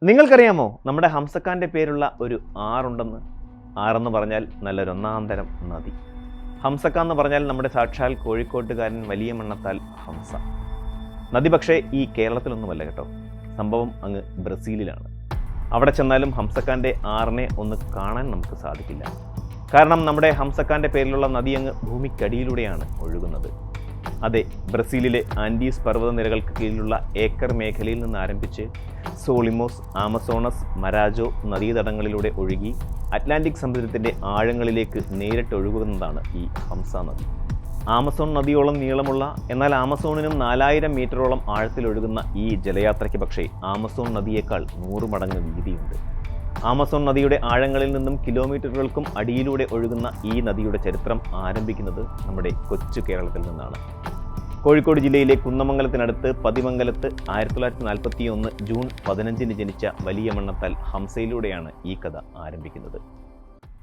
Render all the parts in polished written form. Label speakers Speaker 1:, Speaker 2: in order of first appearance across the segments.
Speaker 1: നിങ്ങൾക്കറിയാമോ നമ്മുടെ ഹംസക്കാൻ്റെ പേരുള്ള ഒരു ആറുണ്ടെന്ന്? ആറെന്ന് പറഞ്ഞാൽ നല്ലൊരു ഒന്നാന്തരം നദി. ഹംസക്ക എന്ന് പറഞ്ഞാൽ നമ്മുടെ സാക്ഷാൽ കോഴിക്കോട്ടുകാരൻ വലിയ മണ്ണത്താൽ ഹംസ. നദി പക്ഷേ ഈ കേരളത്തിലൊന്നുമല്ല കേട്ടോ, സംഭവം അങ്ങ് ബ്രസീലിലാണ്. അവിടെ ചെന്നാലും ഹംസക്കാൻ്റെ ആറിനെ ഒന്ന് കാണാൻ നമുക്ക് സാധിക്കില്ല. കാരണം നമ്മുടെ ഹംസക്കാൻ്റെ പേരിലുള്ള നദി അങ്ങ് ഭൂമിക്കടിയിലൂടെയാണ് ഒഴുകുന്നത്. അതെ, ബ്രസീലിലെ ആൻഡീസ് പർവ്വതനിരകൾക്ക് കീഴിലുള്ള ഏക്കർ മേഖലയിൽ നിന്ന് ആരംഭിച്ച് സോളിമോസ്, ആമസോണസ്, മരാജോ നദീതടങ്ങളിലൂടെ ഒഴുകി അറ്റ്ലാന്റിക് സമുദ്രത്തിൻ്റെ ആഴങ്ങളിലേക്ക് നേരിട്ട് ഒഴുകുന്നതാണ് ഈ ഹംസ നദി. ആമസോൺ നദിയോളം നീളമുള്ള, എന്നാൽ ആമസോണിനും 4000 മീറ്ററോളം ആഴത്തിലൊഴുകുന്ന ഈ ജലയാത്രയ്ക്ക് പക്ഷേ ആമസോൺ നദിയേക്കാൾ 100 മടങ്ങ് വീതിയുണ്ട്. ആമസോൺ നദിയുടെ ആഴങ്ങളിൽ നിന്നും കിലോമീറ്ററുകൾക്കും അടിയിലൂടെ ഒഴുകുന്ന ഈ നദിയുടെ ചരിത്രം ആരംഭിക്കുന്നത് നമ്മുടെ കൊച്ചു കേരളത്തിൽ നിന്നാണ്. കോഴിക്കോട് ജില്ലയിലെ കുന്നമംഗലത്തിനടുത്ത് പതിമംഗലത്ത് 1941 ജൂൺ 15 ജനിച്ച വലിയ മണ്ണത്താൽ ഹംസയിലൂടെയാണ് ഈ കഥ ആരംഭിക്കുന്നത്.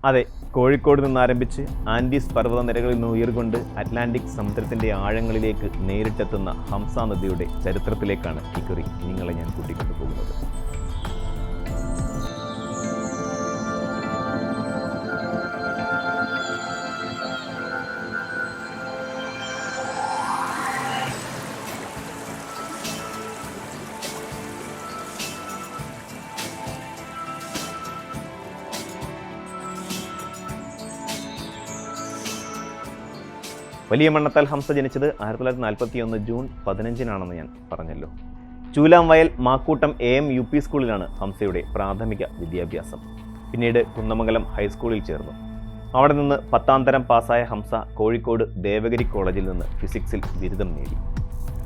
Speaker 1: അതെ, കോഴിക്കോട് നിന്നാരംഭിച്ച് ആൻഡീസ് പർവ്വതനിരകളിൽ നിന്ന് ഉയർകൊണ്ട് അറ്റ്ലാന്റിക് സമുദ്രത്തിൻ്റെ ആഴങ്ങളിലേക്ക് നേരിട്ടെത്തുന്ന ഹംസ നദിയുടെ ചരിത്രത്തിലേക്കാണ് ഇക്കുറി നിങ്ങളെ ഞാൻ കൂട്ടിക്കൊണ്ടു പോകുന്നത്. വലിയ മണ്ണത്താൽ ഹംസ ജനിച്ചത് 1941 ജൂൺ 15 ഞാൻ പറഞ്ഞല്ലോ. ചൂലാംവയൽ മാക്കൂട്ടം AM UP സ്കൂളിലാണ് ഹംസയുടെ പ്രാഥമിക വിദ്യാഭ്യാസം. പിന്നീട് കുന്നമംഗലം ഹൈസ്കൂളിൽ ചേർന്നു. അവിടെ നിന്ന് 10ാം തരം പാസ്സായ ഹംസ കോഴിക്കോട് ദേവഗിരി കോളേജിൽ നിന്ന് ഫിസിക്സിൽ ബിരുദം നേടി.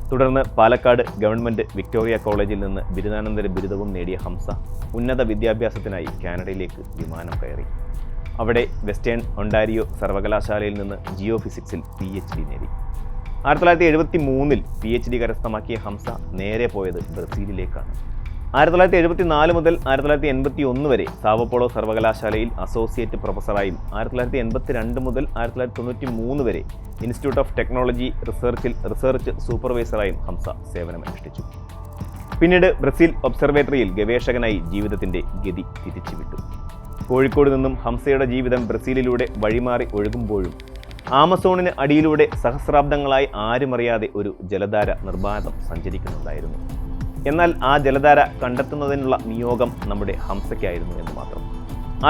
Speaker 1: തുടർന്ന് പാലക്കാട് ഗവൺമെൻറ് വിക്ടോറിയ കോളേജിൽ നിന്ന് ബിരുദാനന്തര ബിരുദവും നേടിയ ഹംസ ഉന്നത വിദ്യാഭ്യാസത്തിനായി കാനഡയിലേക്ക് വിമാനം കയറി. അവിടെ വെസ്റ്റേൺ ഒണ്ടാരിയോ സർവകലാശാലയിൽ നിന്ന് ജിയോ ഫിസിക്സിൽ PhD നേടി. 1973 PhD കരസ്ഥമാക്കിയ ഹംസ നേരെ പോയത് ബ്രസീലിലേക്കാണ്. 1974 മുതൽ 1981 വരെ സാവോപോളോ സർവകലാശാലയിൽ അസോസിയേറ്റ് പ്രൊഫസറായും 1982 മുതൽ 1993 വരെ ഇൻസ്റ്റിറ്റ്യൂട്ട് ഓഫ് ടെക്നോളജി റിസർച്ചിൽ റിസർച്ച് സൂപ്പർവൈസറായും ഹംസ സേവനമനുഷ്ഠിച്ചു. പിന്നീട് ബ്രസീൽ ഒബ്സർവേറ്ററിയിൽ ഗവേഷകനായി ജീവിതത്തിൻ്റെ ഗതി തിരിച്ചുവിട്ടു. കോഴിക്കോട് നിന്നും ഹംസയുടെ ജീവിതം ബ്രസീലിലൂടെ വഴിമാറി ഒഴുകുമ്പോഴും ആമസോണിന് അടിയിലൂടെ സഹസ്രാബ്ദങ്ങളായി ആരുമറിയാതെ ഒരു ജലധാര നിർബാധം സഞ്ചരിക്കുന്നുണ്ടായിരുന്നു. എന്നാൽ ആ ജലധാര കണ്ടെത്തുന്നതിനുള്ള നിയോഗം നമ്മുടെ ഹംസയ്ക്കായിരുന്നു എന്ന് മാത്രം.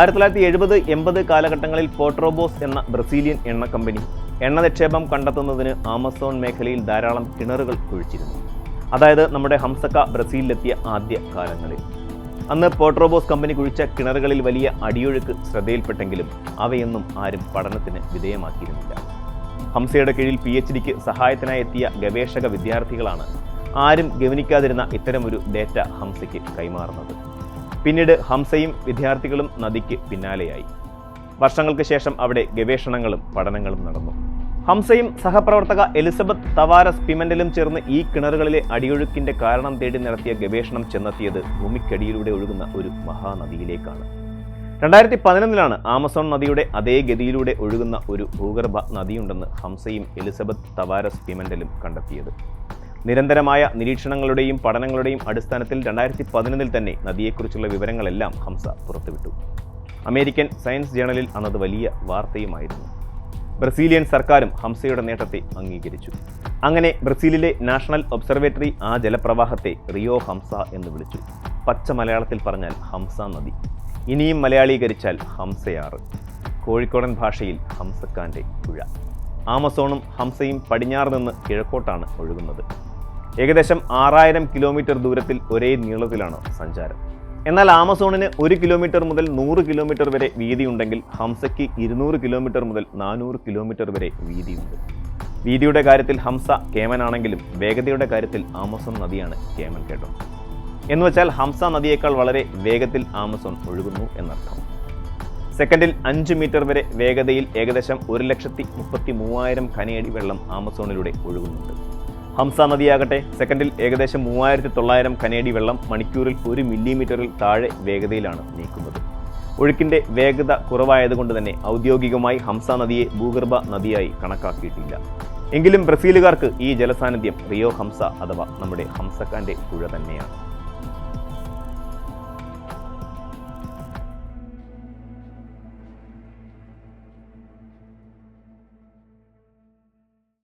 Speaker 1: 1970-80 കാലഘട്ടങ്ങളിൽ പോട്രോബോസ് എന്ന ബ്രസീലിയൻ എണ്ണ കമ്പനി എണ്ണ നിക്ഷേപം കണ്ടെത്തുന്നതിന് ആമസോൺ മേഖലയിൽ ധാരാളം കിണറുകൾ കുഴിച്ചിരുന്നു. അതായത് നമ്മുടെ ഹംസക്ക ബ്രസീലിലെത്തിയ ആദ്യ കാലങ്ങളിൽ. അന്ന് പോട്രോബോസ് കമ്പനി കുഴിച്ച കിണറുകളിൽ വലിയ അടിയൊഴുക്ക് ശ്രദ്ധയിൽപ്പെട്ടെങ്കിലും അവയൊന്നും ആരും പഠനത്തിന് വിധേയമാക്കിയിരുന്നില്ല. ഹംസയുടെ കീഴിൽ PhDക്ക് സഹായത്തിനായി എത്തിയ ഗവേഷക വിദ്യാർത്ഥികളാണ് ആരും ഗവനിക്കാതിരുന്ന ഇത്തരമൊരു ഡേറ്റ ഹംസയ്ക്ക് കൈമാറുന്നത്. പിന്നീട് ഹംസയും വിദ്യാർത്ഥികളും നദിക്ക് പിന്നാലെയായി. വർഷങ്ങൾക്ക് ശേഷം അവിടെ ഗവേഷണങ്ങളും പഠനങ്ങളും നടന്നു. ഹംസയും സഹപ്രവർത്തക എലിസബത്ത് തവാരസ് പിമെന്റലും ചേർന്ന് ഈ കിണറുകളിലെ അടിയൊഴുക്കിന്റെ കാരണം തേടി നടത്തിയ ഗവേഷണം ചെന്നെത്തിയത് ഭൂമിക്കടിയിലൂടെ ഒഴുകുന്ന ഒരു മഹാനദിയിലേക്കാണ്. 2011 ആമസോൺ നദിയുടെ അതേ ഗതിയിലൂടെ ഒഴുകുന്ന ഒരു ഭൂഗർഭ നദിയുണ്ടെന്ന് ഹംസയും എലിസബത്ത് തവാരസ് പിമെന്റലും കണ്ടെത്തിയത്. നിരന്തരമായ നിരീക്ഷണങ്ങളുടെയും പഠനങ്ങളുടെയും അടിസ്ഥാനത്തിൽ 2011 തന്നെ നദിയെക്കുറിച്ചുള്ള വിവരങ്ങളെല്ലാം ഹംസ പുറത്തുവിട്ടു. അമേരിക്കൻ സയൻസ് ജേണലിൽ അന്നത് വലിയ വാർത്തയുമായിരുന്നു. ബ്രസീലിയൻ സർക്കാരും ഹംസയുടെ നേട്ടത്തെ അംഗീകരിച്ചു. അങ്ങനെ ബ്രസീലിലെ നാഷണൽ ഒബ്സർവേറ്ററി ആ ജലപ്രവാഹത്തെ റിയോ ഹംസ എന്ന് വിളിച്ചു. പച്ച മലയാളത്തിൽ പറഞ്ഞാൽ ഹംസ നദി, ഇനിയും മലയാളീകരിച്ചാൽ ഹംസയാറ്, കോഴിക്കോടൻ ഭാഷയിൽ ഹംസക്കാൻ്റെ പുഴ. ആമസോണും ഹംസയും പടിഞ്ഞാറ് നിന്ന് കിഴക്കോട്ടാണ് ഒഴുകുന്നത്. ഏകദേശം 6000 കിലോമീറ്റർ ദൂരത്തിൽ ഒരേ നീളത്തിലാണ് സഞ്ചാരം. എന്നാൽ ആമസോണിന് 1 കിലോമീറ്റർ മുതൽ 100 കിലോമീറ്റർ വരെ വീതിയുണ്ടെങ്കിൽ ഹംസയ്ക്ക് 200 കിലോമീറ്റർ മുതൽ 400 കിലോമീറ്റർ വരെ വീതിയുണ്ട്. വീതിയുടെ കാര്യത്തിൽ ഹംസ കേമനാണെങ്കിലും വേഗതയുടെ കാര്യത്തിൽ ആമസോൺ നദിയാണ് കേമൻ കേട്ടോ. എന്നുവെച്ചാൽ ഹംസ നദിയേക്കാൾ വളരെ വേഗത്തിൽ ആമസോൺ ഒഴുകുന്നു എന്നർത്ഥം. സെക്കൻഡിൽ 5 മീറ്റർ വരെ വേഗതയിൽ ഏകദേശം 1,33,000 ഘനയടി വെള്ളം ആമസോണിലൂടെ ഒഴുകുന്നുണ്ട്. ഹംസ നദിയാകട്ടെ സെക്കൻഡിൽ ഏകദേശം 3900 ഘനയടി വെള്ളം മണിക്കൂറിൽ 1 മില്ലിമീറ്ററിൽ താഴെ വേഗതയിലാണ് നീക്കുന്നത്. ഒഴുക്കിൻ്റെ വേഗത കുറവായതുകൊണ്ട് തന്നെ ഔദ്യോഗികമായി ഹംസ നദിയെ ഭൂഗർഭ നദിയായി കണക്കാക്കിയിട്ടില്ല. എങ്കിലും ബ്രസീലുകാർക്ക് ഈ ജലസാന്നിധ്യം റിയോ ഹംസ അഥവാ നമ്മുടെ ഹംസക്കാൻ്റെ പുഴ തന്നെയാണ്.